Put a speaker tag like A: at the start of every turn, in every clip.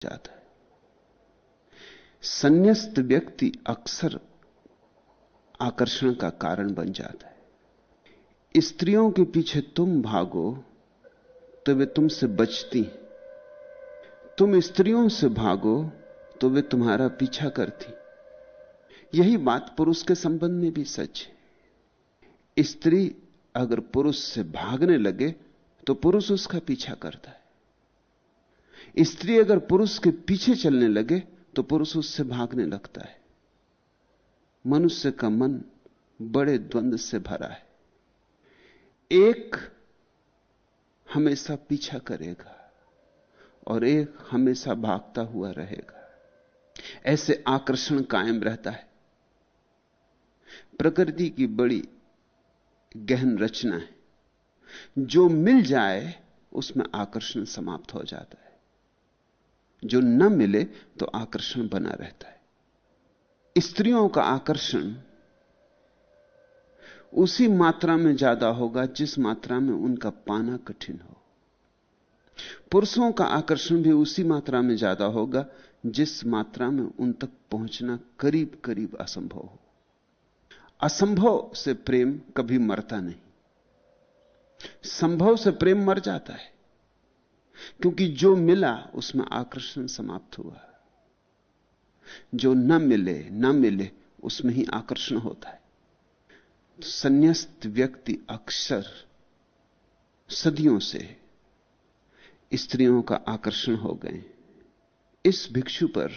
A: जाता है। संन्यस्त व्यक्ति अक्सर आकर्षण का कारण बन जाता है। स्त्रियों के पीछे तुम भागो तो वे तुमसे बचती, तुम स्त्रियों से भागो तो वे तुम्हारा पीछा करती। यही बात पुरुष के संबंध में भी सच है। स्त्री अगर पुरुष से भागने लगे तो पुरुष उसका पीछा करता है। स्त्री अगर पुरुष के पीछे चलने लगे तो पुरुष उससे भागने लगता है। मनुष्य का मन बड़े द्वंद्व से भरा है। एक हमेशा पीछा करेगा और एक हमेशा भागता हुआ रहेगा। ऐसे आकर्षण कायम रहता है। प्रकृति की बड़ी गहन रचना है। जो मिल जाए उसमें आकर्षण समाप्त हो जाता है, जो न मिले तो आकर्षण बना रहता है। स्त्रियों का आकर्षण उसी मात्रा में ज्यादा होगा जिस मात्रा में उनका पाना कठिन हो। पुरुषों का आकर्षण भी उसी मात्रा में ज्यादा होगा जिस मात्रा में उन तक पहुंचना करीब करीब असंभव हो। असंभव से प्रेम कभी मरता नहीं, संभव से प्रेम मर जाता है, क्योंकि जो मिला उसमें आकर्षण समाप्त हुआ। जो न मिले उसमें ही आकर्षण होता है। संन्यस्त व्यक्ति अक्सर सदियों से स्त्रियों का आकर्षण हो गए। इस भिक्षु पर,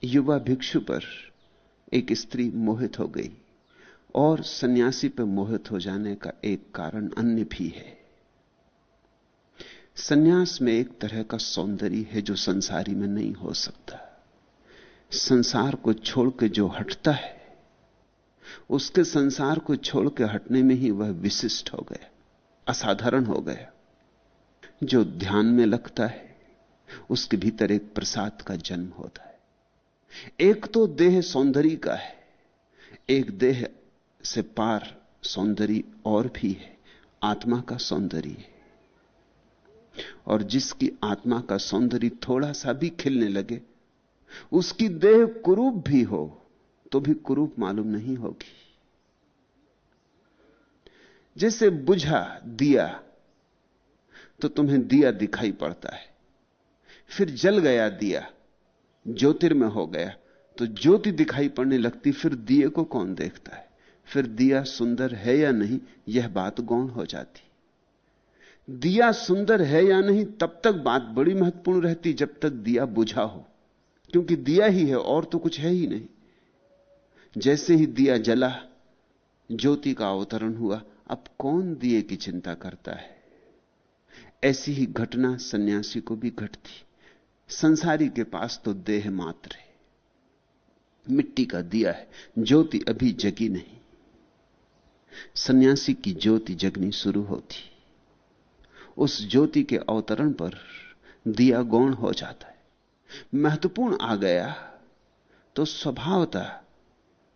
A: युवा भिक्षु पर एक स्त्री मोहित हो गई, और सन्यासी पर मोहित हो जाने का एक कारण अन्य भी है। सन्यास में एक तरह का सौंदर्य है जो संसारी में नहीं हो सकता। संसार को छोड़ के जो हटता है, उसके संसार को छोड़ के हटने में ही वह विशिष्ट हो गया, असाधारण हो गया। जो ध्यान में लगता है उसके भीतर एक प्रसाद का जन्म होता है। एक तो देह सौंदर्य का है, एक देह से पार सौंदर्य और भी है, आत्मा का सौंदर्य है। और जिसकी आत्मा का सौंदर्य थोड़ा सा भी खिलने लगे, उसकी देह कुरूप भी हो तो भी कुरूप मालूम नहीं होगी। जैसे बुझा दिया तो तुम्हें दिया दिखाई पड़ता है, फिर जल गया दिया, ज्योतिर्मय हो गया तो ज्योति दिखाई पड़ने लगती, फिर दिए को कौन देखता है? फिर दिया सुंदर है या नहीं यह बात गौण हो जाती। दिया सुंदर है या नहीं तब तक बात बड़ी महत्वपूर्ण रहती जब तक दिया बुझा हो, क्योंकि दिया ही है और तो कुछ है ही नहीं। जैसे ही दिया जला, ज्योति का अवतरण हुआ, अब कौन दिए की चिंता करता है? ऐसी ही घटना सन्यासी को भी घटती। संसारी के पास तो देह मात्र है, मिट्टी का दिया है, ज्योति अभी जगी नहीं। सन्यासी की ज्योति जगनी शुरू होती। उस ज्योति के अवतरण पर दिया गौण हो जाता है। महत्वपूर्ण आ गया तो स्वभावतः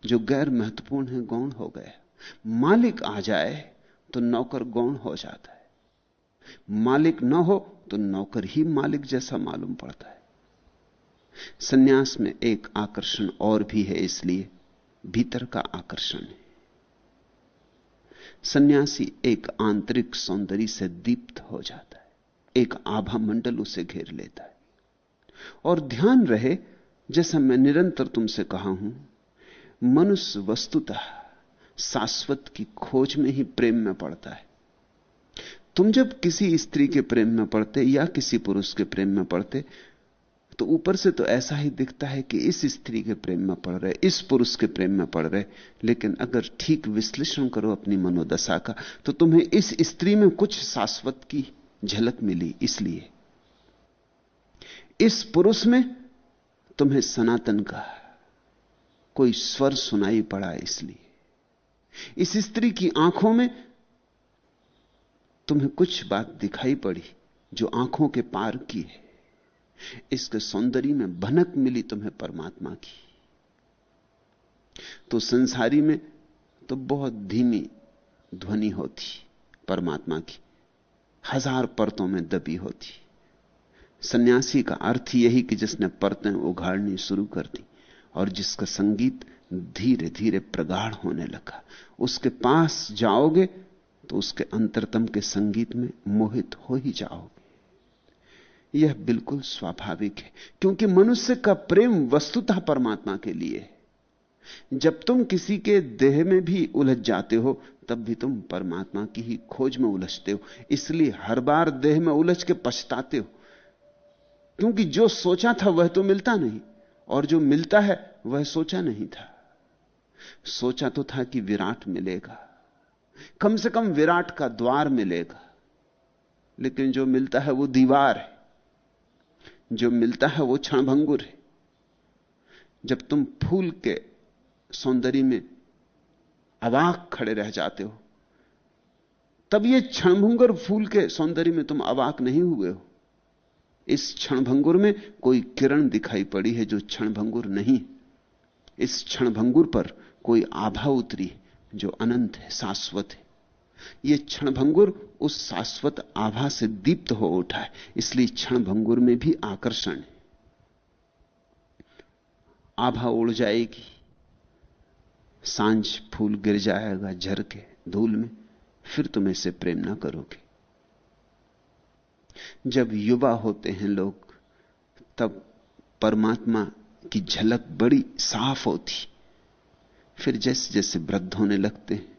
A: जो गैर महत्वपूर्ण है गौण हो गया। मालिक आ जाए तो नौकर गौण हो जाता है, मालिक न हो तो नौकर ही मालिक जैसा मालूम पड़ता है। सन्यास में एक आकर्षण और भी है, इसलिए भीतर का आकर्षण है। सन्यासी एक आंतरिक सौंदर्य से दीप्त हो जाता है, एक आभा मंडल उसे घेर लेता है। और ध्यान रहे, जैसा मैं निरंतर तुमसे कहा हूं, मनुष्य वस्तुतः शाश्वत की खोज में ही प्रेम में पड़ता है। तुम जब किसी स्त्री के प्रेम में पड़ते या किसी पुरुष के प्रेम में पड़ते तो ऊपर से तो ऐसा ही दिखता है कि इस स्त्री के प्रेम में पड़ रहे, इस पुरुष के प्रेम में पड़ रहे, लेकिन अगर ठीक विश्लेषण करो अपनी मनोदशा का तो तुम्हें इस स्त्री में कुछ शाश्वत की झलक मिली, इसलिए इस पुरुष में तुम्हें सनातन का कोई स्वर सुनाई पड़ा, इसलिए इस स्त्री की आंखों में तुम्हें कुछ बात दिखाई पड़ी जो आंखों के पार की है। इसके सौंदर्य में भनक मिली तुम्हें परमात्मा की। तो संसारी में तो बहुत धीमी ध्वनि होती परमात्मा की, हजार परतों में दबी होती। सन्यासी का अर्थ यही कि जिसने परतें उघाड़नी शुरू कर दी और जिसका संगीत धीरे धीरे प्रगाढ़ होने लगा। उसके पास जाओगे तो उसके अंतरतम के संगीत में मोहित हो ही जाओगे। यह बिल्कुल स्वाभाविक है, क्योंकि मनुष्य का प्रेम वस्तुतः परमात्मा के लिए है। जब तुम किसी के देह में भी उलझ जाते हो तब भी तुम परमात्मा की ही खोज में उलझते हो। इसलिए हर बार देह में उलझ के पछताते हो, क्योंकि जो सोचा था वह तो मिलता नहीं, और जो मिलता है वह सोचा नहीं था। सोचा तो था कि विराट मिलेगा, कम से कम विराट का द्वार मिलेगा, लेकिन जो मिलता है वो दीवार है, जो मिलता है वो क्षणभंगुर है। जब तुम फूल के सौंदर्य में अवाक खड़े रह जाते हो, तब ये क्षणभंगुर फूल के सौंदर्य में तुम अवाक नहीं हुए हो। इस क्षणभंगुर में कोई किरण दिखाई पड़ी है जो क्षणभंगुर नहीं। इस क्षणभंगुर पर कोई आभा उतरी जो अनंत है, शाश्वत है। यह क्षणभंगुर उस शाश्वत आभा से दीप्त हो उठा है, इसलिए क्षणभंगुर में भी आकर्षण है। आभा उड़ जाएगी, सांझ फूल गिर जाएगा झरके धूल में, फिर तुम इसे प्रेम ना करोगे। जब युवा होते हैं लोग, तब परमात्मा की झलक बड़ी साफ होती। फिर जैसे जैसे वृद्ध होने लगते हैं,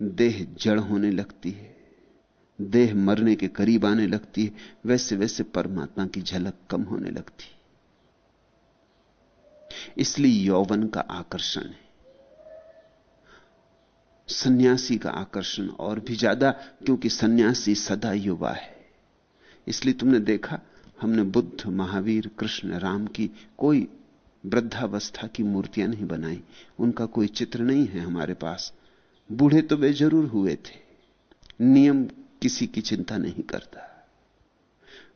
A: देह जड़ होने लगती है, देह मरने के करीब आने लगती है, वैसे वैसे परमात्मा की झलक कम होने लगती। इसलिए यौवन का आकर्षण है, सन्यासी का आकर्षण और भी ज्यादा, क्योंकि सन्यासी सदा युवा है। इसलिए तुमने देखा, हमने बुद्ध, महावीर, कृष्ण, राम की कोई वृद्धावस्था की मूर्तियां नहीं बनाई, उनका कोई चित्र नहीं है हमारे पास। बूढ़े तो वे जरूर हुए थे, नियम किसी की चिंता नहीं करता।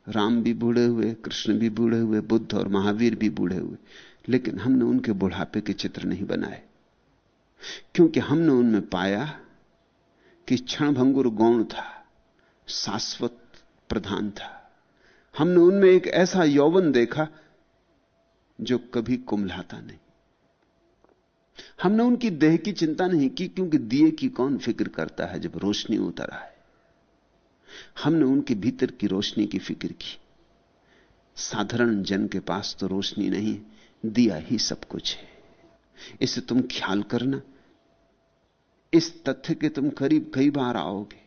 A: राम भी बूढ़े हुए, कृष्ण भी बूढ़े हुए, बुद्ध और महावीर भी बूढ़े हुए, लेकिन हमने उनके बुढ़ापे के चित्र नहीं बनाए, क्योंकि हमने उनमें पाया कि क्षणभंगुर गौण था, शाश्वत प्रधान था। हमने उनमें एक ऐसा यौवन देखा जो कभी कुम्हलाता नहीं। हमने उनकी देह की चिंता नहीं की, क्योंकि दिए की कौन फिक्र करता है जब रोशनी उतर आए। हमने उनके भीतर की रोशनी की फिक्र की। साधारण जन के पास तो रोशनी नहीं, दिया ही सब कुछ है। इसे तुम ख्याल करना, इस तथ्य के तुम करीब कई बार आओगे।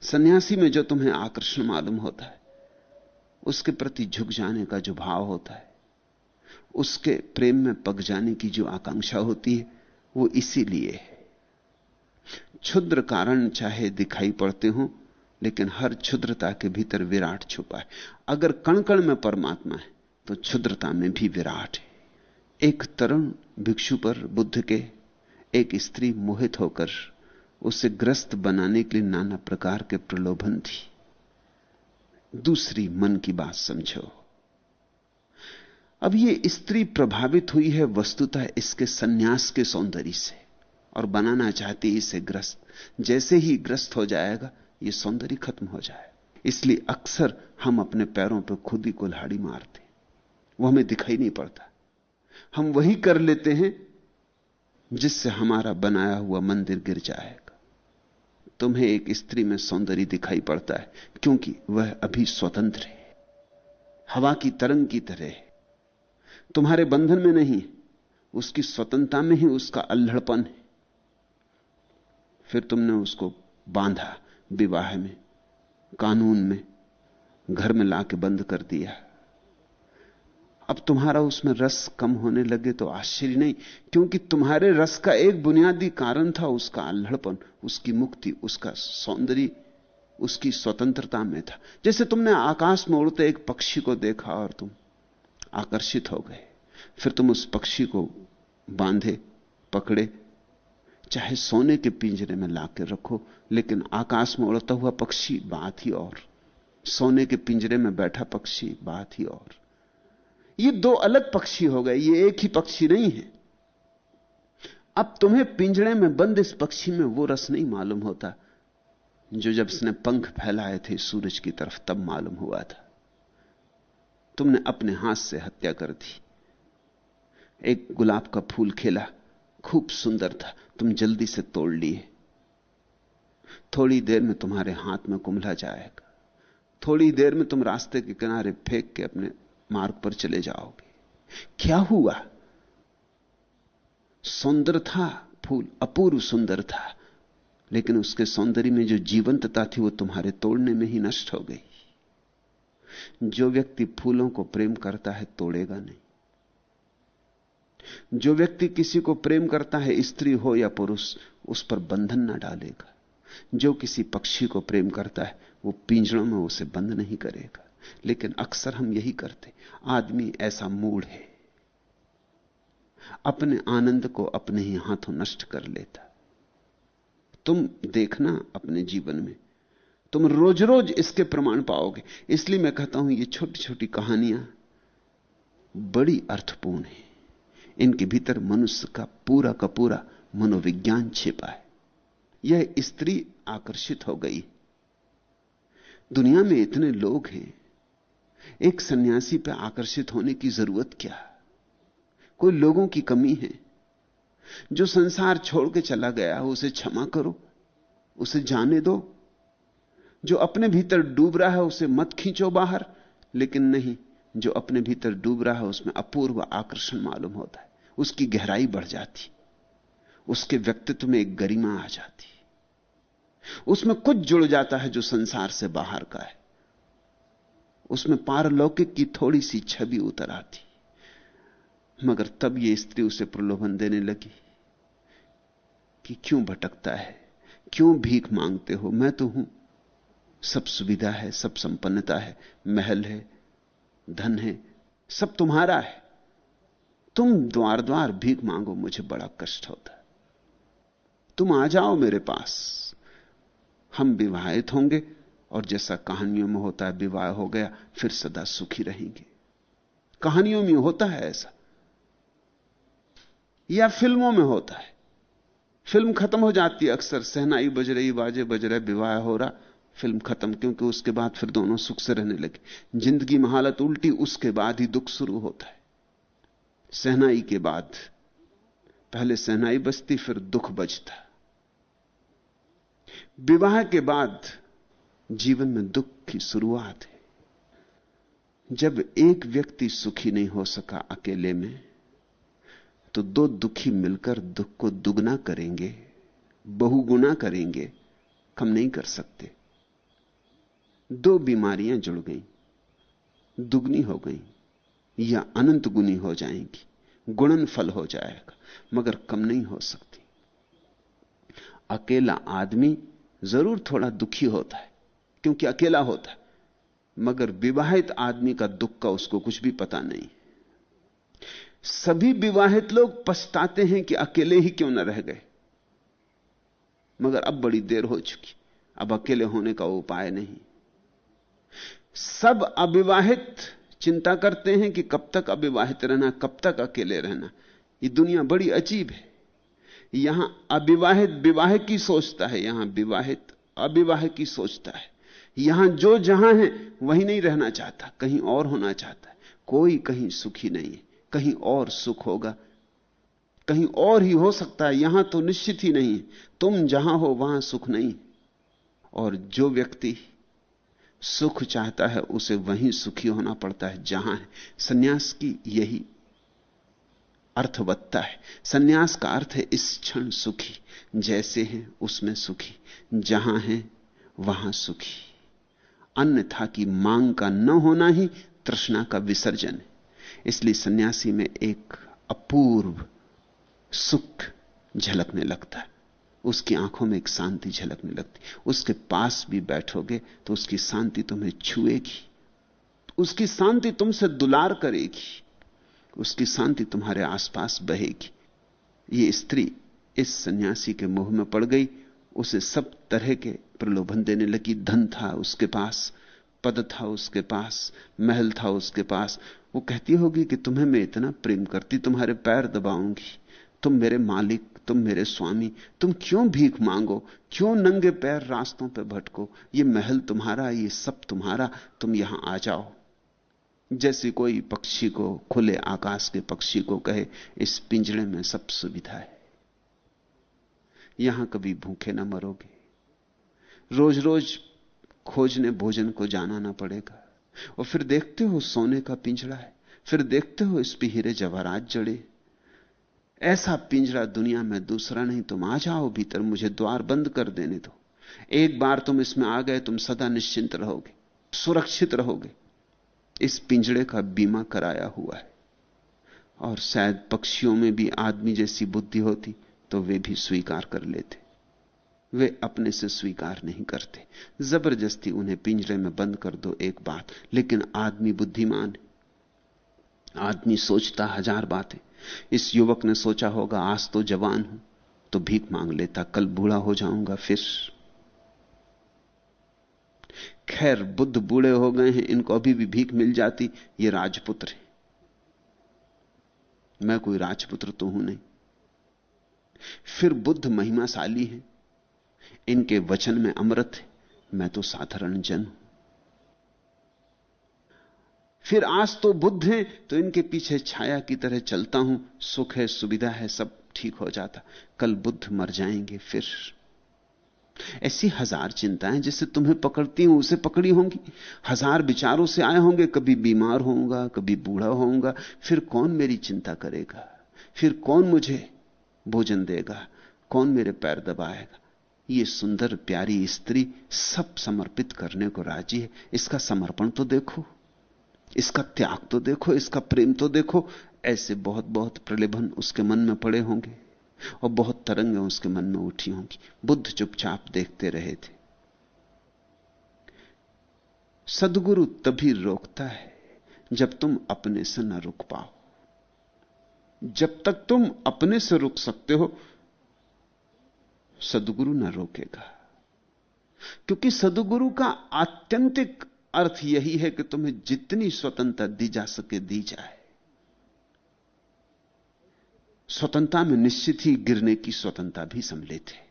A: सन्यासी में जो तुम्हें आकर्षण मालूम होता है, उसके प्रति झुक जाने का जो भाव होता है, उसके प्रेम में पक जाने की जो आकांक्षा होती है, वो इसीलिए है। क्षुद्र कारण चाहे दिखाई पड़ते हो, लेकिन हर क्षुद्रता के भीतर विराट छुपा है। अगर कण कण में परमात्मा है तो क्षुद्रता में भी विराट है। एक तरुण भिक्षु पर बुद्ध के एक स्त्री मोहित होकर उसे ग्रस्त बनाने के लिए नाना प्रकार के प्रलोभन थी। दूसरी मन की बात समझो। अब ये स्त्री प्रभावित हुई है वस्तुतः इसके सन्यास के सौंदर्य से, और बनाना चाहती इसे ग्रस्त। जैसे ही ग्रस्त हो जाएगा, ये सौंदर्य खत्म हो जाए। इसलिए अक्सर हम अपने पैरों पर खुद ही कुल्हाड़ी मारते, वो हमें दिखाई नहीं पड़ता। हम वही कर लेते हैं जिससे हमारा बनाया हुआ मंदिर गिर जाएगा। तुम्हें एक स्त्री में सौंदर्य दिखाई पड़ता है क्योंकि वह अभी स्वतंत्र है, हवा की तरंग की तरह है, तुम्हारे बंधन में नहीं, उसकी स्वतंत्रता में ही उसका अल्हड़पन है। फिर तुमने उसको बांधा विवाह में, कानून में, घर में लाके बंद कर दिया। अब तुम्हारा उसमें रस कम होने लगे तो आश्चर्य नहीं, क्योंकि तुम्हारे रस का एक बुनियादी कारण था उसका अल्हड़पन, उसकी मुक्ति, उसका सौंदर्य, उसकी स्वतंत्रता में था। जैसे तुमने आकाश में उड़ते एक पक्षी को देखा और तुम आकर्षित हो गए, फिर तुम उस पक्षी को बांधे, पकड़े, चाहे सोने के पिंजरे में लाके रखो, लेकिन आकाश में उड़ता हुआ पक्षी बात ही और, सोने के पिंजरे में बैठा पक्षी बात ही और। ये दो अलग पक्षी हो गए, ये एक ही पक्षी नहीं है। अब तुम्हें पिंजरे में बंद इस पक्षी में वो रस नहीं मालूम होता जो जब इसने पंख फैलाए थे सूरज की तरफ तब मालूम हुआ था। तुमने अपने हाथ से हत्या कर दी। एक गुलाब का फूल खिला, खूब सुंदर था, तुम जल्दी से तोड़ लिए। थोड़ी देर में तुम्हारे हाथ में कुम्हला जाएगा, थोड़ी देर में तुम रास्ते के किनारे फेंक के अपने मार्ग पर चले जाओगे। क्या हुआ? सुंदर था फूल, अपूर्व सुंदर था, लेकिन उसके सौंदर्य में जो जीवंतता थी वो तुम्हारे तोड़ने में ही नष्ट हो गई। जो व्यक्ति फूलों को प्रेम करता है तोड़ेगा नहीं। जो व्यक्ति किसी को प्रेम करता है, स्त्री हो या पुरुष, उस पर बंधन ना डालेगा। जो किसी पक्षी को प्रेम करता है वो पिंजरों में उसे बंद नहीं करेगा। लेकिन अक्सर हम यही करते। आदमी ऐसा मूढ़ है, अपने आनंद को अपने ही हाथों नष्ट कर लेता। तुम देखना अपने जीवन में, तुम रोज रोज इसके प्रमाण पाओगे। इसलिए मैं कहता हूं ये छोटी छोटी कहानियां बड़ी अर्थपूर्ण हैं। इनके भीतर मनुष्य का पूरा मनोविज्ञान छिपा है। यह स्त्री आकर्षित हो गई। दुनिया में इतने लोग हैं, एक सन्यासी पर आकर्षित होने की जरूरत क्या? कोई लोगों की कमी है? जो संसार छोड़ के चला गया उसे क्षमा करो, उसे जाने दो। जो अपने भीतर डूब रहा है उसे मत खींचो बाहर। लेकिन नहीं, जो अपने भीतर डूब रहा है उसमें अपूर्व आकर्षण मालूम होता है, उसकी गहराई बढ़ जाती, उसके व्यक्तित्व में एक गरिमा आ जाती, उसमें कुछ जुड़ जाता है जो संसार से बाहर का है, उसमें पारलौकिक की थोड़ी सी छवि उतर आती। मगर तब ये स्त्री उसे प्रलोभन देने लगी कि क्यों भटकता है, क्यों भीख मांगते हो, मैं तो हूं, सब सुविधा है, सब संपन्नता है, महल है, धन है, सब तुम्हारा है, तुम द्वार द्वार भीख मांगो, मुझे बड़ा कष्ट होता है। तुम आ जाओ मेरे पास, हम विवाहित होंगे और जैसा कहानियों में होता है विवाह हो गया फिर सदा सुखी रहेंगे। कहानियों में होता है ऐसा, या फिल्मों में होता है। फिल्म खत्म हो जाती है, अक्सर शहनाई बज रही, बाजे बज रहे, विवाह हो रहा, फिल्म खत्म, क्योंकि उसके बाद फिर दोनों सुख से रहने लगे। जिंदगी में हालत उल्टी, उसके बाद ही दुख शुरू होता है। शहनाई के बाद, पहले शहनाई बजती फिर दुख बजता। विवाह के बाद जीवन में दुख की शुरुआत है। जब एक व्यक्ति सुखी नहीं हो सका अकेले में, तो दो दुखी मिलकर दुख को दुगना करेंगे, बहुगुना करेंगे, कम नहीं कर सकते। दो बीमारियां जुड़ गई, दुगनी हो गई या अनंत गुनी हो जाएंगी, गुणनफल हो जाएगा, मगर कम नहीं हो सकती। अकेला आदमी जरूर थोड़ा दुखी होता है क्योंकि अकेला होता है, मगर विवाहित आदमी का दुख का उसको कुछ भी पता नहीं। सभी विवाहित लोग पछताते हैं कि अकेले ही क्यों न रह गए, मगर अब बड़ी देर हो चुकी, अब अकेले होने का उपाय नहीं। सब अविवाहित चिंता करते हैं कि कब तक अविवाहित रहना, कब तक अकेले रहना। ये दुनिया बड़ी अजीब है। यहां अविवाहित विवाह की सोचता है, यहां विवाहित अविवाह की सोचता है। यहां जो जहां है वहीं नहीं रहना चाहता, कहीं और होना चाहता है। कोई कहीं सुखी नहीं है, कहीं और सुख होगा, कहीं और ही हो सकता है, यहां तो निश्चित ही नहीं है। तुम जहां हो वहां सुख नहीं। और जो व्यक्ति सुख चाहता है उसे वहीं सुखी होना पड़ता है जहां है। सन्यास की यही अर्थवत्ता है। सन्यास का अर्थ है इस क्षण सुखी, जैसे हैं उसमें सुखी, जहां हैं वहां सुखी। अन्यथा की मांग का न होना ही तृष्णा का विसर्जन है। इसलिए सन्यासी में एक अपूर्व सुख झलकने लगता है, उसकी आंखों में एक शांति झलकने लगती। उसके पास भी बैठोगे तो उसकी शांति तुम्हें छुएगी, उसकी शांति तुमसे दुलार करेगी, उसकी शांति तुम्हारे आसपास बहेगी। ये स्त्री इस सन्यासी के मोह में पड़ गई, उसे सब तरह के प्रलोभन देने लगी। धन था उसके पास, पद था उसके पास, महल था उसके पास। वो कहती होगी कि तुम्हें मैं इतना प्रेम करती, तुम्हारे पैर दबाऊंगी, तुम मेरे मालिक, तुम मेरे स्वामी, तुम क्यों भीख मांगो, क्यों नंगे पैर रास्तों पर भटको, ये महल तुम्हारा, ये सब तुम्हारा, तुम यहां आ जाओ। जैसी कोई पक्षी को, खुले आकाश के पक्षी को कहे इस पिंजड़े में सब सुविधा है, यहां कभी भूखे ना मरोगे, रोज रोज खोजने भोजन को जाना ना पड़ेगा। और फिर देखते हो सोने का पिंजड़ा है, फिर देखते हो इस पे हीरे जवाहरात जड़े। ऐसा पिंजरा दुनिया में दूसरा नहीं। तुम आ जाओ भीतर, मुझे द्वार बंद कर देने दो। एक बार तुम इसमें आ गए, तुम सदा निश्चिंत रहोगे, सुरक्षित रहोगे। इस पिंजड़े का बीमा कराया हुआ है। और शायद पक्षियों में भी आदमी जैसी बुद्धि होती तो वे भी स्वीकार कर लेते। वे अपने से स्वीकार नहीं करते। जबरदस्ती उन्हें पिंजरे में बंद कर दो एक बात, लेकिन आदमी बुद्धिमान है। आदमी सोचता हजार बातें। इस युवक ने सोचा होगा आज तो जवान हूं तो भीख मांग लेता, कल बूढ़ा हो जाऊंगा फिर। खैर बुद्ध बूढ़े हो गए हैं, इनको अभी भी भीख मिल जाती। ये राजपुत्र है, मैं कोई राजपुत्र तो हूं नहीं। फिर बुद्ध महिमाशाली है, इनके वचन में अमृत है, मैं तो साधारण जन हूं। फिर आज तो बुद्ध हैं तो इनके पीछे छाया की तरह चलता हूं, सुख है, सुविधा है, सब ठीक हो जाता। कल बुद्ध मर जाएंगे फिर। ऐसी हजार चिंताएं जिससे तुम्हें पकड़ती हूं उसे पकड़ी होंगी। हजार विचारों से आए होंगे, कभी बीमार होऊंगा, कभी बूढ़ा होऊंगा, फिर कौन मेरी चिंता करेगा, फिर कौन मुझे भोजन देगा, कौन मेरे पैर दबाएगा। ये सुंदर प्यारी स्त्री सब समर्पित करने को राजी है। इसका समर्पण तो देखो, इसका त्याग तो देखो, इसका प्रेम तो देखो। ऐसे बहुत बहुत प्रलोभन उसके मन में पड़े होंगे और बहुत तरंगें उसके मन में उठी होंगी। बुद्ध चुपचाप देखते रहे थे। सद्गुरु तभी रोकता है जब तुम अपने से न रुक पाओ। जब तक तुम अपने से रुक सकते हो सद्गुरु न रोकेगा, क्योंकि सद्गुरु का आत्यंतिक अर्थ यही है कि तुम्हें जितनी स्वतंत्रता दी जा सके दी जाए। स्वतंत्रता में निश्चित ही गिरने की स्वतंत्रता भी सम्मिलित है।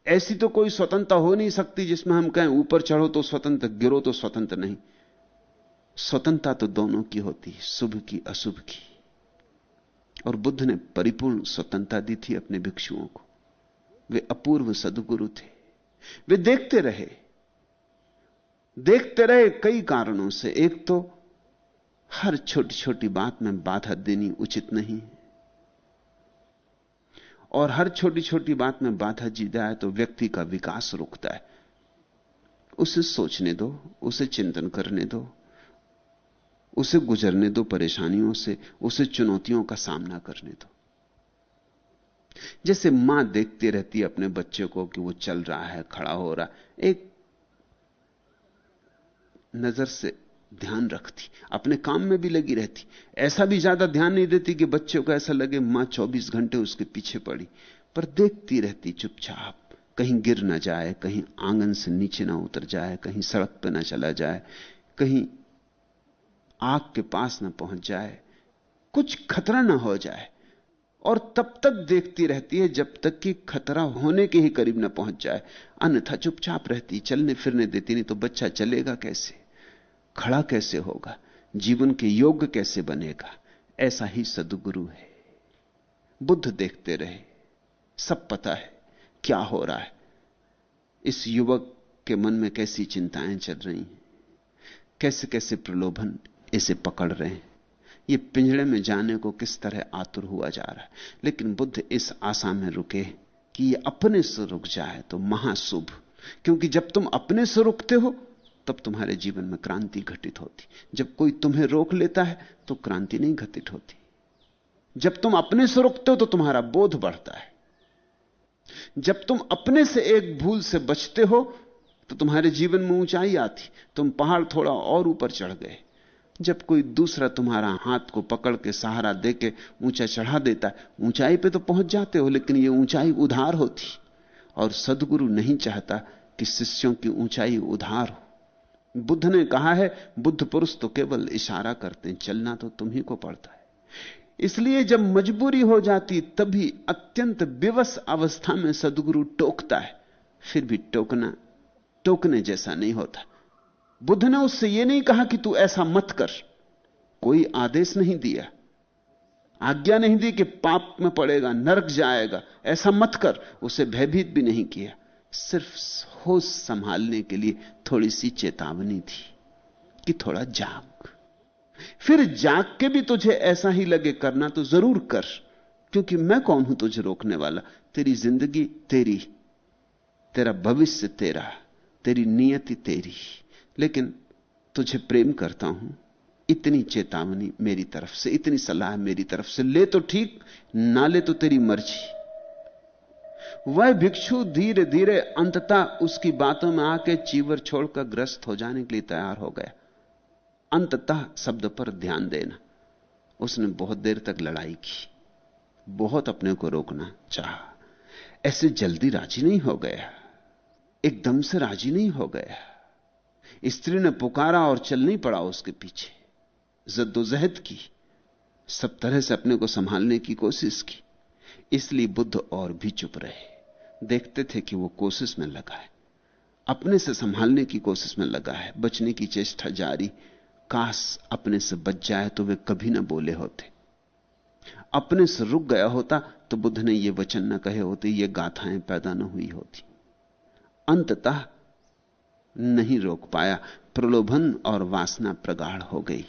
A: ऐसी तो कोई स्वतंत्रता हो नहीं सकती जिसमें हम कहें ऊपर चढ़ो तो स्वतंत्र, गिरो तो स्वतंत्र नहीं। स्वतंत्रता तो दोनों की होती है, शुभ की अशुभ की। और बुद्ध ने परिपूर्ण स्वतंत्रता दी थी अपने भिक्षुओं को। वे अपूर्व सद्गुरु थे। वे देखते रहे कई कारणों से। एक तो हर छोटी छोटी बात में बाधा देनी उचित नहीं, और हर छोटी छोटी बात में बाधा दी जाए तो व्यक्ति का विकास रुकता है। उसे सोचने दो, उसे चिंतन करने दो, उसे गुजरने दो परेशानियों से, उसे चुनौतियों का सामना करने दो। जैसे मां देखती रहती है अपने बच्चे को कि वो चल रहा है, खड़ा हो रहा, एक नजर से ध्यान रखती, अपने काम में भी लगी रहती। ऐसा भी ज्यादा ध्यान नहीं देती कि बच्चे को ऐसा लगे मां 24 घंटे उसके पीछे पड़ी, पर देखती रहती चुपचाप, कहीं गिर ना जाए, कहीं आंगन से नीचे ना उतर जाए, कहीं सड़क पे ना चला जाए, कहीं आग के पास ना पहुंच जाए, कुछ खतरा ना हो जाए। और तब तक देखती रहती है जब तक कि खतरा होने के ही करीब ना पहुंच जाए, अन्यथा चुपचाप रहती, चलने फिरने देती नहीं। तो बच्चा चलेगा कैसे, खड़ा कैसे होगा, जीवन के योग्य कैसे बनेगा। ऐसा ही सद्गुरु है। बुद्ध देखते रहे, सब पता है क्या हो रहा है, इस युवक के मन में कैसी चिंताएं चल रही हैं, कैसे कैसे प्रलोभन इसे पकड़ रहे हैं, ये पिंजड़े में जाने को किस तरह आतुर हुआ जा रहा है। लेकिन बुद्ध इस आशा में रुके कि ये अपने से रुक जाए तो महाशुभ, क्योंकि जब तुम अपने से रुकते हो तब तुम्हारे जीवन में क्रांति घटित होती। जब कोई तुम्हें रोक लेता है तो क्रांति नहीं घटित होती। जब तुम अपने से रुकते हो तो तुम्हारा बोध बढ़ता है। जब तुम अपने से एक भूल से बचते हो तो तुम्हारे जीवन में ऊंचाई आती, तुम पहाड़ थोड़ा और ऊपर चढ़ गए। जब कोई दूसरा तुम्हारा हाथ को पकड़ के सहारा देके ऊंचा चढ़ा देता है, ऊंचाई पे तो पहुंच जाते हो, लेकिन ये ऊंचाई उधार होती। और सद्गुरु नहीं चाहता कि शिष्यों की ऊंचाई उधार हो। बुद्ध ने कहा है, बुद्ध पुरुष तो केवल इशारा करते हैं, चलना तो तुम्ही को पड़ता है। इसलिए जब मजबूरी हो जाती तभी अत्यंत विवश अवस्था में सद्गुरु टोकता है। फिर भी टोकने जैसा नहीं होता। बुद्ध ने उससे यह नहीं कहा कि तू ऐसा मत कर, कोई आदेश नहीं दिया, आज्ञा नहीं दी कि पाप में पड़ेगा, नरक जाएगा, ऐसा मत कर। उसे भयभीत भी नहीं किया, सिर्फ होश संभालने के लिए थोड़ी सी चेतावनी थी कि थोड़ा जाग। फिर जाग के भी तुझे ऐसा ही लगे करना तो जरूर कर, क्योंकि मैं कौन हूं तुझे रोकने वाला। तेरी जिंदगी तेरी, तेरा भविष्य तेरा, तेरी नियति तेरी, लेकिन तुझे प्रेम करता हूं। इतनी चेतावनी मेरी तरफ से, इतनी सलाह मेरी तरफ से, ले तो ठीक, ना ले तो तेरी मर्जी। वह भिक्षु धीरे धीरे अंततः उसकी बातों में आके चीवर छोड़कर ग्रस्त हो जाने के लिए तैयार हो गया। अंततः शब्द पर ध्यान देना। उसने बहुत देर तक लड़ाई की, बहुत अपने को रोकना चाहा, ऐसे जल्दी राजी नहीं हो गया, एकदम से राजी नहीं हो गया। स्त्री ने पुकारा और चल नहीं पड़ा उसके पीछे, जद्दोजहद की, सब तरह से अपने को संभालने की कोशिश की। इसलिए बुद्ध और भी चुप रहे, देखते थे कि वो कोशिश में लगा है, अपने से संभालने की कोशिश में लगा है, बचने की चेष्टा जारी। काश अपने से बच जाए तो वे कभी ना बोले होते। अपने से रुक गया होता तो बुद्ध ने ये वचन न कहे होते, ये गाथाएं पैदा न हुई होती। अंततः नहीं रोक पाया, प्रलोभन और वासना प्रगाढ़ हो गई।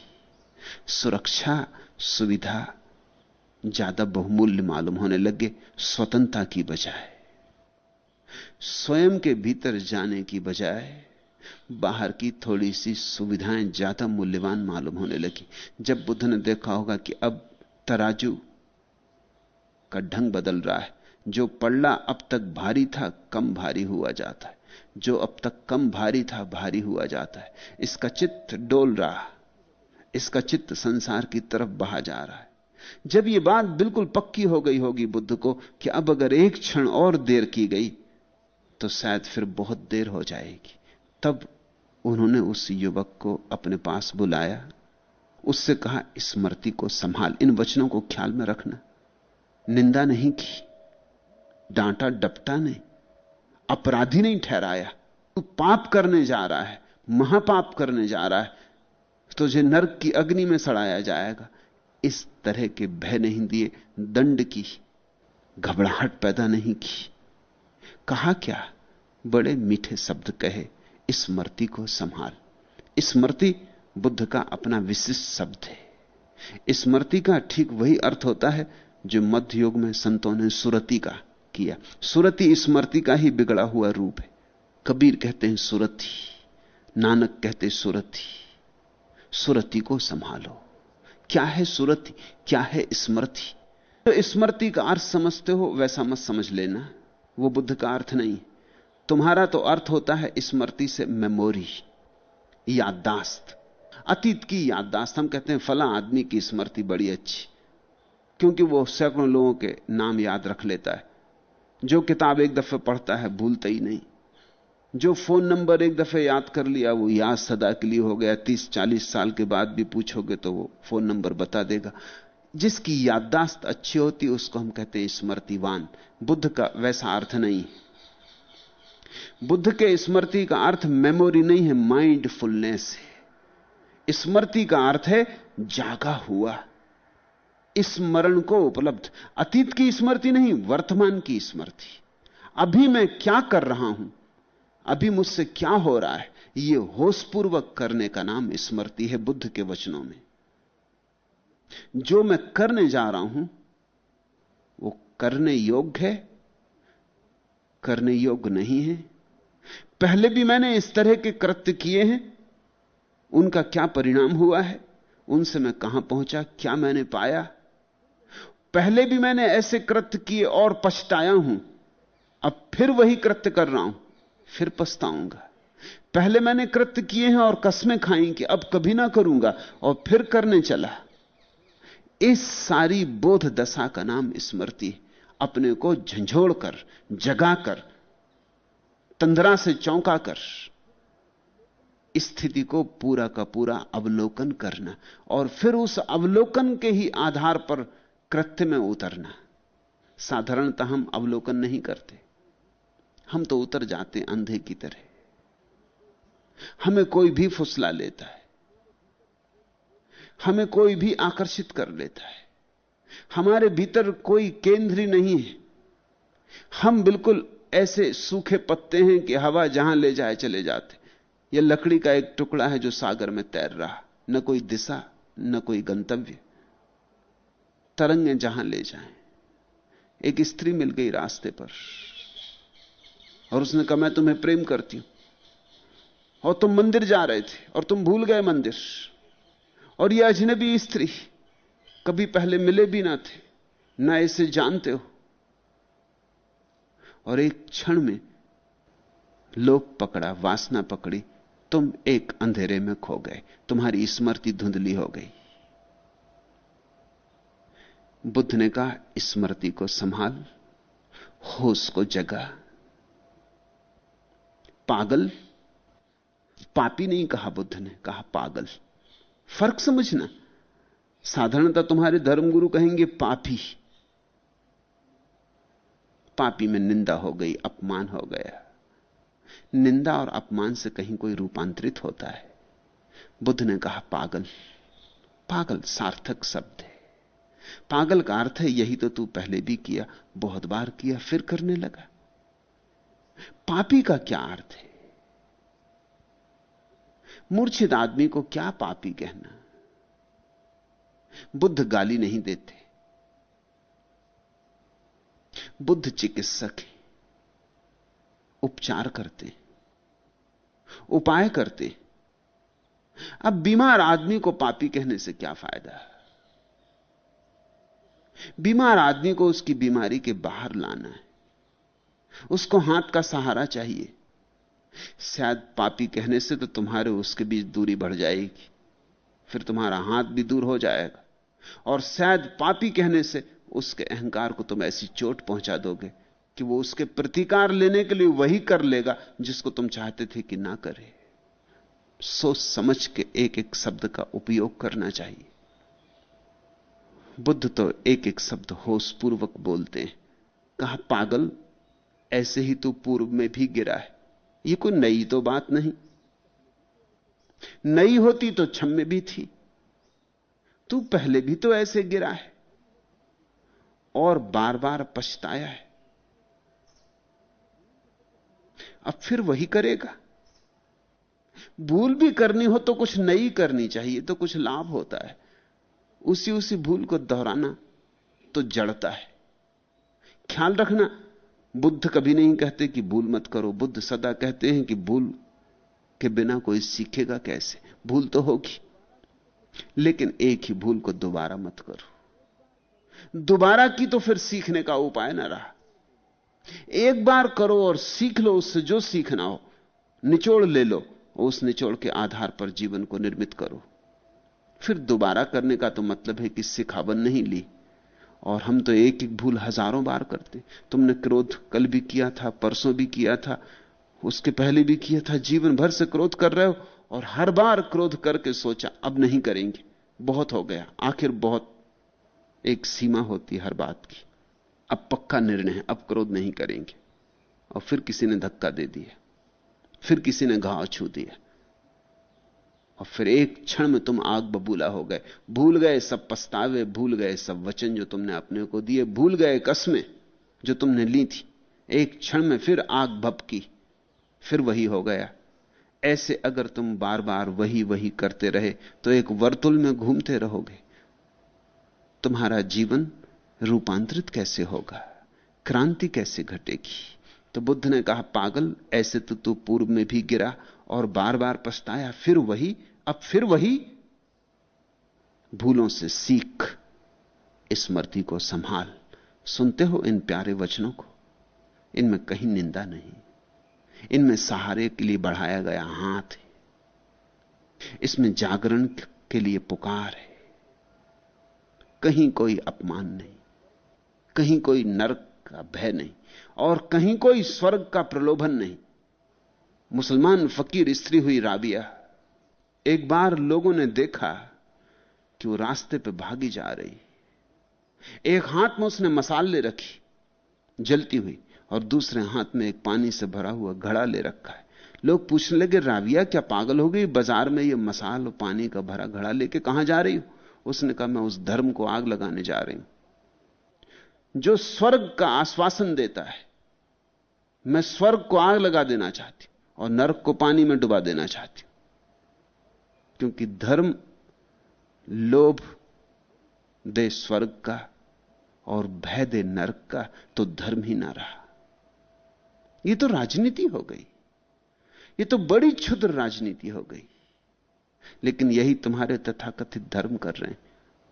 A: सुरक्षा, सुविधा ज्यादा बहुमूल्य मालूम होने लगे स्वतंत्रता की बजाय। स्वयं के भीतर जाने की बजाय बाहर की थोड़ी सी सुविधाएं ज्यादा मूल्यवान मालूम होने लगी। जब बुद्ध ने देखा होगा कि अब तराजू का ढंग बदल रहा है, जो पल्ला अब तक भारी था कम भारी हुआ जाता है, जो अब तक कम भारी था भारी हुआ जाता है, इसका चित्त डोल रहा, इसका चित्त संसार की तरफ बहा जा रहा है। जब यह बात बिल्कुल पक्की हो गई होगी बुद्ध को कि अब अगर एक क्षण और देर की गई तो शायद फिर बहुत देर हो जाएगी, तब उन्होंने उस युवक को अपने पास बुलाया, उससे कहा, स्मृति को संभाल, इन वचनों को ख्याल में रखना। निंदा नहीं की, डांटा डपटा नहीं, अपराधी नहीं ठहराया। तू पाप करने जा रहा है, महापाप करने जा रहा है, तुझे नरक की अग्नि में सड़ाया जाएगा, इस तरह के भय नहीं दिए, दंड की घबराहट पैदा नहीं की। कहा क्या? बड़े मीठे शब्द कहे, स्मृति को संभाल। स्मृति बुद्ध का अपना विशिष्ट शब्द है। स्मृति का ठीक वही अर्थ होता है जो मध्य युग में संतों ने सुरति का किया। सुरति स्मृति का ही बिगड़ा हुआ रूप है। कबीर कहते हैं सुरति, नानक कहते सुरति। सुरति को संभालो। क्या है सुरति, क्या है स्मृति? तो स्मृति का अर्थ समझते हो वैसा मत समझ लेना, वो बुद्ध का अर्थ नहीं। तुम्हारा तो अर्थ होता है स्मृति से मेमोरी, याददाश्त, अतीत की याददाश्त। हम कहते हैं फला आदमी की स्मृति बड़ी अच्छी, क्योंकि वो सैकड़ों लोगों के नाम याद रख लेता है। जो किताब एक दफे पढ़ता है भूलता ही नहीं, जो फोन नंबर एक दफे याद कर लिया वो याद सदा के लिए हो गया। 30-40 साल के बाद भी पूछोगे तो वो फोन नंबर बता देगा। जिसकी याददाश्त अच्छी होती उसको हम कहते हैं स्मृतिवान। बुद्ध का वैसा अर्थ नहीं। बुद्ध के स्मृति का अर्थ मेमोरी नहीं है, माइंडफुलनेस है। स्मृति का अर्थ है जागा हुआ, स्मरण को उपलब्ध। अतीत की स्मृति नहीं, वर्तमान की स्मृति। अभी मैं क्या कर रहा हूं, अभी मुझसे क्या हो रहा है, यह होशपूर्वक करने का नाम स्मृति है बुद्ध के वचनों में। जो मैं करने जा रहा हूं वो करने योग्य है, करने योग्य नहीं है। पहले भी मैंने इस तरह के कृत्य किए हैं, उनका क्या परिणाम हुआ है, उनसे मैं कहां पहुंचा, क्या मैंने पाया। पहले भी मैंने ऐसे कृत्य किए और पछताया हूं, अब फिर वही कृत्य कर रहा हूं, फिर पछताऊंगा। पहले मैंने कृत्य किए हैं और कस्में खाई कि अब कभी ना करूंगा, और फिर करने चला। इस सारी बोध दशा का नाम स्मृति। अपने को झंझोड़कर, जगाकर, तंद्रा से चौंकाकर स्थिति को पूरा का पूरा अवलोकन करना, और फिर उस अवलोकन के ही आधार पर कृत्य में उतरना। साधारणतः हम अवलोकन नहीं करते, हम तो उतर जाते अंधे की तरह। हमें कोई भी फुसला लेता है, हमें कोई भी आकर्षित कर लेता है। हमारे भीतर कोई केंद्र ही नहीं है। हम बिल्कुल ऐसे सूखे पत्ते हैं कि हवा जहां ले जाए चले जाते। यह लकड़ी का एक टुकड़ा है जो सागर में तैर रहा, न कोई दिशा न कोई गंतव्य, तरंगें जहां ले जाएं। एक स्त्री मिल गई रास्ते पर और उसने कहा मैं तुम्हें प्रेम करती हूं, और तुम मंदिर जा रहे थे और तुम भूल गए मंदिर, और यह अजनबी स्त्री, कभी पहले मिले भी ना थे, ना इसे जानते हो, और एक क्षण में लोभ पकड़ा, वासना पकड़ी, तुम एक अंधेरे में खो गए, तुम्हारी स्मृति धुंधली हो गई। बुद्ध ने कहा स्मृति को संभाल, होश को जगा। पागल, पापी नहीं कहा बुद्ध ने, कहा पागल। फर्क समझना। साधारणतः तुम्हारे धर्मगुरु कहेंगे पापी। पापी में निंदा हो गई, अपमान हो गया। निंदा और अपमान से कहीं कोई रूपांतरित होता है। बुद्ध ने कहा पागल। पागल सार्थक शब्द है। पागल का अर्थ है यही तो तू पहले भी किया, बहुत बार किया, फिर करने लगा। पापी का क्या अर्थ है? मूर्छित आदमी को क्या पापी कहना? बुद्ध गाली नहीं देते। बुद्ध चिकित्सक है, उपचार करते, उपाय करते। अब बीमार आदमी को पापी कहने से क्या फायदा? बीमार आदमी को उसकी बीमारी के बाहर लाना है, उसको हाथ का सहारा चाहिए। शायद पापी कहने से तो तुम्हारे उसके बीच दूरी बढ़ जाएगी, फिर तुम्हारा हाथ भी दूर हो जाएगा, और शायद पापी कहने से उसके अहंकार को तुम ऐसी चोट पहुंचा दोगे कि वो उसके प्रतिकार लेने के लिए वही कर लेगा जिसको तुम चाहते थे कि ना करे। सोच समझ के एक एक शब्द का उपयोग करना चाहिए। बुद्ध तो एक एक शब्द होश पूर्वक बोलते हैं। कहा पागल, ऐसे ही तू पूर्व में भी गिरा है। ये कोई नई तो बात नहीं, नई होती तो छम में भी थी। तू पहले भी तो ऐसे गिरा है और बार बार पछताया है, अब फिर वही करेगा। भूल भी करनी हो तो कुछ नई करनी चाहिए, तो कुछ लाभ होता है। उसी भूल को दोहराना तो जड़ता है। ख्याल रखना, बुद्ध कभी नहीं कहते कि भूल मत करो। बुद्ध सदा कहते हैं कि भूल के बिना कोई सीखेगा कैसे? भूल तो होगी, लेकिन एक ही भूल को दोबारा मत करो। दोबारा की तो फिर सीखने का उपाय ना रहा। एक बार करो और सीख लो, उससे जो सीखना हो निचोड़ ले लो, उस निचोड़ के आधार पर जीवन को निर्मित करो। फिर दोबारा करने का तो मतलब है कि सिखावन नहीं ली। और हम तो एक एक भूल हजारों बार करते। तुमने क्रोध कल भी किया था, परसों भी किया था, उसके पहले भी किया था। जीवन भर से क्रोध कर रहे हो और हर बार क्रोध करके सोचा अब नहीं करेंगे, बहुत हो गया। आखिर बहुत एक सीमा होती है हर बात की। अब पक्का निर्णय है, अब क्रोध नहीं करेंगे, और फिर किसी ने धक्का दे दिया, फिर किसी ने घाव छू दिया, और फिर एक क्षण में तुम आग बबूला हो गए। भूल गए सब पछतावे, भूल गए सब वचन जो तुमने अपने को दिए, भूल गए कस्में जो तुमने ली थी। एक क्षण में फिर आग भभकी, फिर वही हो गया। ऐसे अगर तुम बार बार वही वही करते रहे तो एक वर्तुल में घूमते रहोगे। तुम्हारा जीवन रूपांतरित कैसे होगा? क्रांति कैसे घटेगी? तो बुद्ध ने कहा पागल, ऐसे तो तू पूर्व में भी गिरा और बार बार पछताया, फिर वही, अब फिर वही। भूलों से सीख, स्मृति को संभाल। सुनते हो इन प्यारे वचनों को? इनमें कहीं निंदा नहीं, इनमें सहारे के लिए बढ़ाया गया हाथ है, इसमें जागरण के लिए पुकार है। कहीं कोई अपमान नहीं, कहीं कोई नरक का भय नहीं, और कहीं कोई स्वर्ग का प्रलोभन नहीं। मुसलमान फकीर स्त्री हुई राबिया। एक बार लोगों ने देखा कि वो रास्ते पे भागी जा रही, एक हाथ में उसने मसाल ले रखी जलती हुई, और दूसरे हाथ में एक पानी से भरा हुआ घड़ा ले रखा है। लोग पूछने लगे, राविया क्या पागल हो गई? बाजार में ये मसाल और पानी का भरा घड़ा लेके कहां जा रही हो? उसने कहा, मैं उस धर्म को आग लगाने जा रही हूं जो स्वर्ग का आश्वासन देता है। मैं स्वर्ग को आग लगा देना चाहती हूं और नरक को पानी में डुबा देना चाहती हूं, क्योंकि धर्म लोभ दे स्वर्ग का और भय दे नरक का, तो धर्म ही ना रहा। यह तो राजनीति हो गई, यह तो बड़ी क्षुद्र राजनीति हो गई। लेकिन यही तुम्हारे तथाकथित धर्म कर रहे हैं।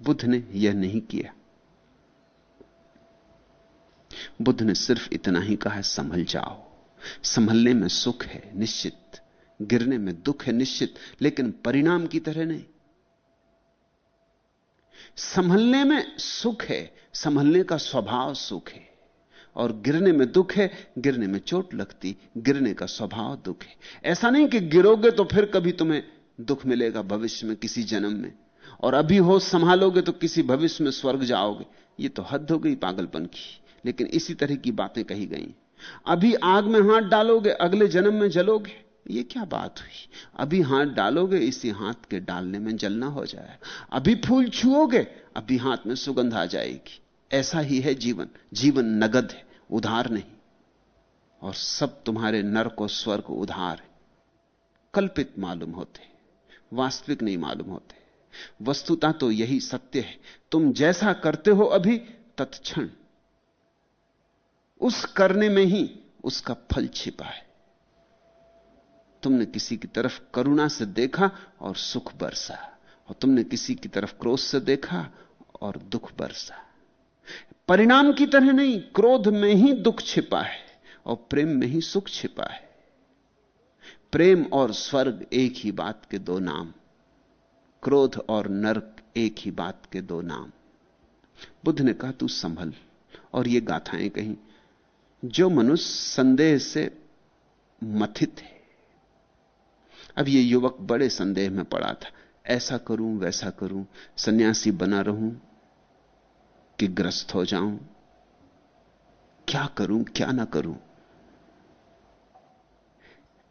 A: बुद्ध ने यह नहीं किया। बुद्ध ने सिर्फ इतना ही कहा, संभल जाओ। संभलने में सुख है निश्चित, गिरने में दुख है निश्चित, लेकिन परिणाम की तरह नहीं। संभलने में सुख है, संभलने का स्वभाव सुख है, और गिरने में दुख है, गिरने में चोट लगती, गिरने का स्वभाव दुख है। ऐसा नहीं कि गिरोगे तो फिर कभी तुम्हें दुख मिलेगा भविष्य में, किसी जन्म में, और अभी होश संभालोगे तो किसी भविष्य में स्वर्ग जाओगे। यह तो हद हो गई पागलपन की। लेकिन इसी तरह की बातें कही गई। अभी आग में हाथ डालोगे, अगले जन्म में जलोगे, ये क्या बात हुई? अभी हाथ डालोगे, इसी हाथ के डालने में जलना हो जाए। अभी फूल छुओगे, अभी हाथ में सुगंध आ जाएगी। ऐसा ही है जीवन। जीवन नगद है, उधार नहीं। और सब तुम्हारे नरक और स्वर्ग उधार है, कल्पित मालूम होते, वास्तविक नहीं मालूम होते। वस्तुतः तो यही सत्य है। तुम जैसा करते हो अभी, तत्क्षण उस करने में ही उसका फल छिपा है। तुमने किसी की तरफ करुणा से देखा और सुख बरसा, और तुमने किसी की तरफ क्रोध से देखा और दुख बरसा। परिणाम की तरह नहीं, क्रोध में ही दुख छिपा है और प्रेम में ही सुख छिपा है। प्रेम और स्वर्ग एक ही बात के दो नाम, क्रोध और नरक एक ही बात के दो नाम। बुद्ध ने कहा, तू संभल। और ये गाथाएं कहीं, जो मनुष्य संदेह से मथित है। अब ये युवक बड़े संदेह में पड़ा था, ऐसा करूं वैसा करूं, सन्यासी बना रहूं कि ग्रस्त हो जाऊं, क्या करूं क्या ना करूं।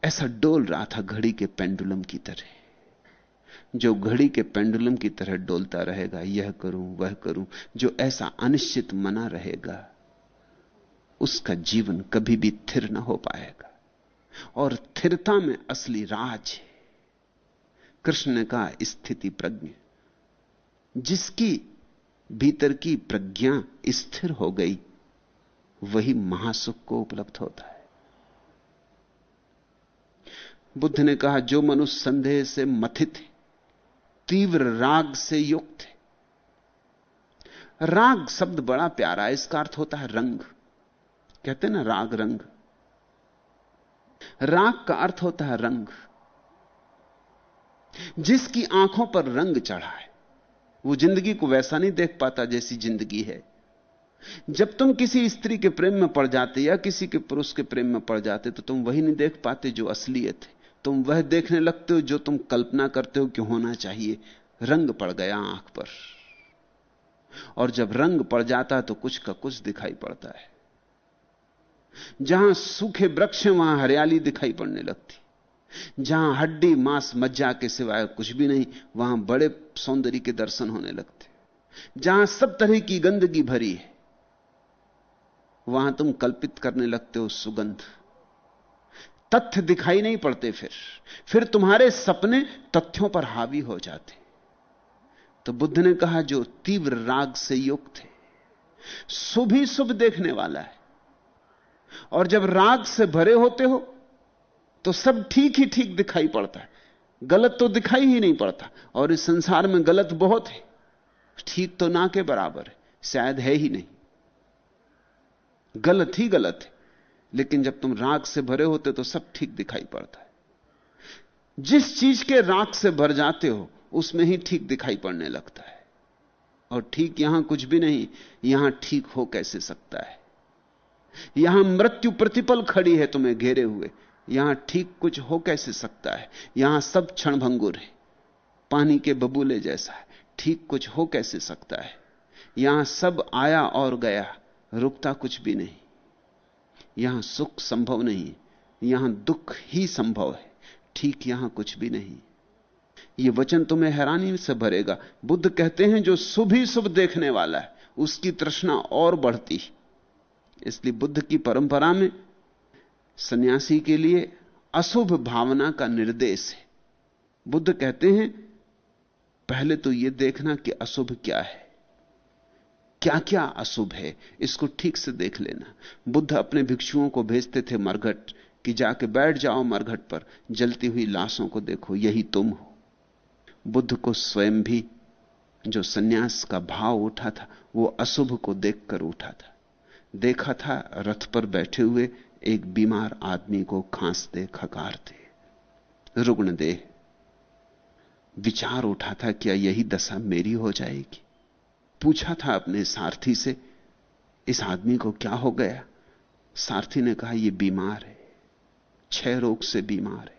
A: ऐसा डोल रहा था घड़ी के पेंडुलम की तरह। जो घड़ी के पेंडुलम की तरह डोलता रहेगा, यह करूं वह करूं, जो ऐसा अनिश्चित मना रहेगा, उसका जीवन कभी भी स्थिर ना हो पाएगा। और स्थिरता में असली राज है। कृष्ण ने कहा, स्थिति प्रज्ञ। जिसकी भीतर की प्रज्ञा स्थिर हो गई, वही महासुख को उपलब्ध होता है। बुद्ध ने कहा, जो मनुष्य संदेह से मथित है, तीव्र राग से युक्त है। राग शब्द बड़ा प्यारा है, इसका अर्थ होता है रंग। कहते हैं ना राग रंग। राग का अर्थ होता है रंग। जिसकी आंखों पर रंग चढ़ा है, वो जिंदगी को वैसा नहीं देख पाता जैसी जिंदगी है। जब तुम किसी स्त्री के प्रेम में पड़ जाते या किसी के पुरुष के प्रेम में पड़ जाते, तो तुम वही नहीं देख पाते जो असलियत है। तुम वह देखने लगते हो जो तुम कल्पना करते हो कि होना चाहिए। रंग पड़ गया आंख पर, और जब रंग पड़ जाता है तो कुछ का कुछ दिखाई पड़ता है। जहां सूखे वृक्ष हैं, वहां हरियाली दिखाई पड़ने लगती। जहां हड्डी मांस मज्जा के सिवाय कुछ भी नहीं, वहां बड़े सौंदर्य के दर्शन होने लगते। जहां सब तरह की गंदगी भरी है, वहां तुम कल्पित करने लगते हो सुगंध। तथ्य दिखाई नहीं पड़ते। फिर तुम्हारे सपने तथ्यों पर हावी हो जाते। तो बुद्ध ने कहा, जो तीव्र राग से युक्त है, शुभ ही शुभ देखने वाला है। और जब राग से भरे होते हो तो सब ठीक ही ठीक दिखाई पड़ता है, गलत तो दिखाई ही नहीं पड़ता। और इस संसार में गलत बहुत है, ठीक तो ना के बराबर है, शायद है ही नहीं, गलत ही गलत है। लेकिन जब तुम राग से भरे होते तो सब ठीक दिखाई पड़ता है। जिस चीज के राग से भर जाते हो, उसमें ही ठीक दिखाई पड़ने लगता है। और ठीक यहां कुछ भी नहीं। यहां ठीक हो कैसे सकता है? यहां मृत्यु प्रतिपल खड़ी है तुम्हें घेरे हुए। यहां ठीक कुछ हो कैसे सकता है? यहां सब क्षणभंगुर है, पानी के बबूले जैसा है। ठीक कुछ हो कैसे सकता है? यहां सब आया और गया, रुकता कुछ भी नहीं। यहां सुख संभव नहीं, यहां दुख ही संभव है, ठीक यहां कुछ भी नहीं। यह वचन तुम्हें हैरानी से भरेगा। बुद्ध कहते हैं जो शुभ ही शुभ देखने वाला है उसकी तृष्णा और बढ़ती। इसलिए बुद्ध की परंपरा में सन्यासी के लिए अशुभ भावना का निर्देश है। बुद्ध कहते हैं पहले तो यह देखना कि अशुभ क्या है, क्या क्या अशुभ है, इसको ठीक से देख लेना। बुद्ध अपने भिक्षुओं को भेजते थे मरघट कि जाके बैठ जाओ मरघट पर, जलती हुई लाशों को देखो, यही तुम हो। बुद्ध को स्वयं भी जो सन्यास का भाव उठा था वो अशुभ को देखकर उठा था। देखा था रथ पर बैठे हुए एक बीमार आदमी को खांसते खकारते, रुग्ण देह। विचार उठा था क्या यही दशा मेरी हो जाएगी। पूछा था अपने सारथी से इस आदमी को क्या हो गया। सारथी ने कहा यह बीमार है, क्षय रोग से बीमार है।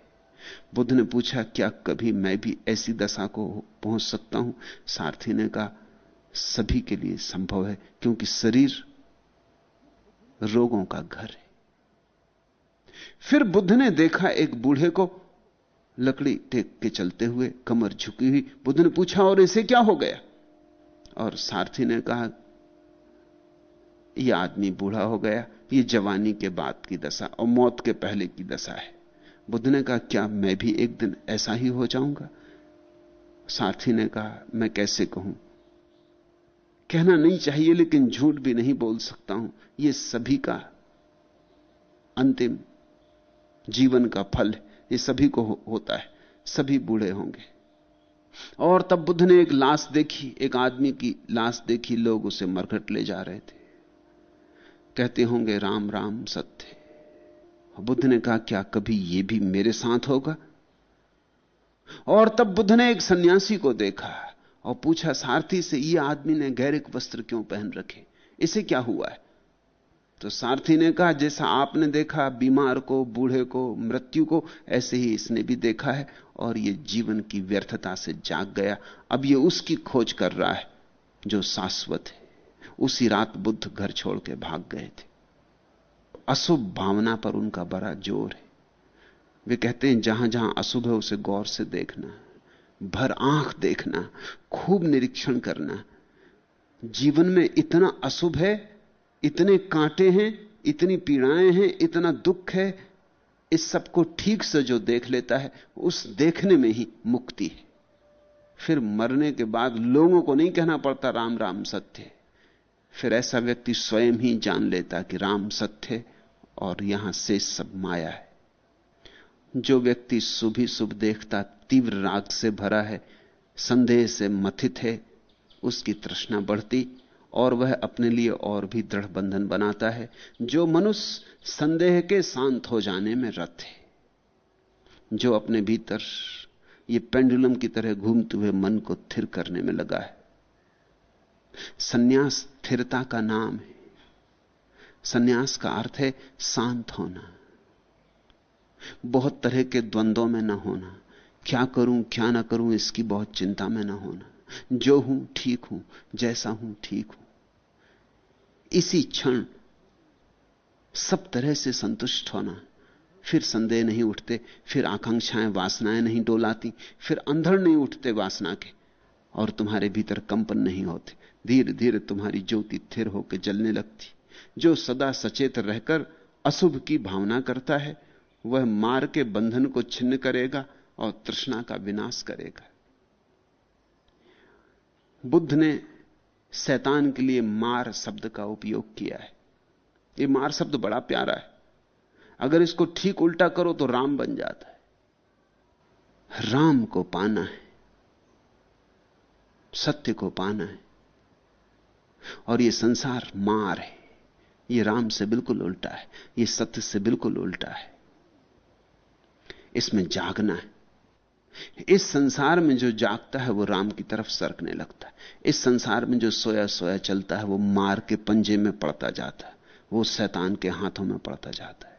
A: बुद्ध ने पूछा क्या कभी मैं भी ऐसी दशा को पहुंच सकता हूं। सारथी ने कहा सभी के लिए संभव है, क्योंकि शरीर रोगों का घर है। फिर बुद्ध ने देखा एक बूढ़े को लकड़ी टेक के चलते हुए, कमर झुकी हुई। बुद्ध ने पूछा और इसे क्या हो गया। और सारथी ने कहा यह आदमी बूढ़ा हो गया, यह जवानी के बाद की दशा और मौत के पहले की दशा है। बुद्ध ने कहा क्या मैं भी एक दिन ऐसा ही हो जाऊंगा। सारथी ने कहा मैं कैसे कहूं, कहना नहीं चाहिए लेकिन झूठ भी नहीं बोल सकता हूं। यह सभी का अंतिम जीवन का फल है, यह सभी को होता है, सभी बूढ़े होंगे। और तब बुद्ध ने एक लाश देखी, एक आदमी की लाश देखी, लोग उसे मरघट ले जा रहे थे, कहते होंगे राम राम सत्य। बुद्ध ने कहा क्या कभी यह भी मेरे साथ होगा। और तब बुद्ध ने एक सन्यासी को देखा और पूछा सारथी से यह आदमी ने गैरिक वस्त्र क्यों पहन रखे, इसे क्या हुआ है। तो सारथी ने कहा जैसा आपने देखा बीमार को, बूढ़े को, मृत्यु को, ऐसे ही इसने भी देखा है और यह जीवन की व्यर्थता से जाग गया। अब यह उसकी खोज कर रहा है जो शाश्वत है। उसी रात बुद्ध घर छोड़ के भाग गए थे। अशुभ भावना पर उनका बड़ा जोर है। वे कहते हैं जहां जहां अशुभ है उसे गौर से देखना, भर आंख देखना, खूब निरीक्षण करना। जीवन में इतना अशुभ है, इतने कांटे हैं, इतनी पीड़ाएं हैं, इतना दुख है। इस सब को ठीक से जो देख लेता है उस देखने में ही मुक्ति है। फिर मरने के बाद लोगों को नहीं कहना पड़ता राम राम सत्य। फिर ऐसा व्यक्ति स्वयं ही जान लेता कि राम सत्य है और यहां से सब माया है। जो व्यक्ति शुभ ही शुभ देखता, तीव्र राग से भरा है, संदेह से मथित है, उसकी तृष्णा बढ़ती और वह अपने लिए और भी दृढ़ बंधन बनाता है। जो मनुष्य संदेह के शांत हो जाने में रत है, जो अपने भीतर ये पेंडुलम की तरह घूमते हुए मन को स्थिर करने में लगा है। सन्यास स्थिरता का नाम है। सन्यास का अर्थ है शांत होना, बहुत तरह के द्वंद्वों में न होना, क्या करूं क्या ना करूं इसकी बहुत चिंता में न होना, जो हूं ठीक हूं, जैसा हूं ठीक हूं। इसी क्षण सब तरह से संतुष्ट होना। फिर संदेह नहीं उठते, फिर आकांक्षाएं वासनाएं नहीं डोलाती, फिर अंधड़ नहीं उठते वासना के और तुम्हारे भीतर कंपन नहीं होते। धीरे धीरे तुम्हारी ज्योति स्थिर होकर जलने लगती। जो सदा सचेत रहकर अशुभ की भावना करता है वह मार के बंधन को छिन्न करेगा और तृष्णा का विनाश करेगा। बुद्ध ने शैतान के लिए मार शब्द का उपयोग किया है। यह मार शब्द बड़ा प्यारा है। अगर इसको ठीक उल्टा करो तो राम बन जाता है। राम को पाना है, सत्य को पाना है। और यह संसार मार है, यह राम से बिल्कुल उल्टा है, यह सत्य से बिल्कुल उल्टा है। इसमें जागना है। इस संसार में जो जागता है वो राम की तरफ सरकने लगता है। इस संसार में जो सोया सोया चलता है वो मार के पंजे में पड़ता जाता है, वो शैतान के हाथों में पड़ता जाता है।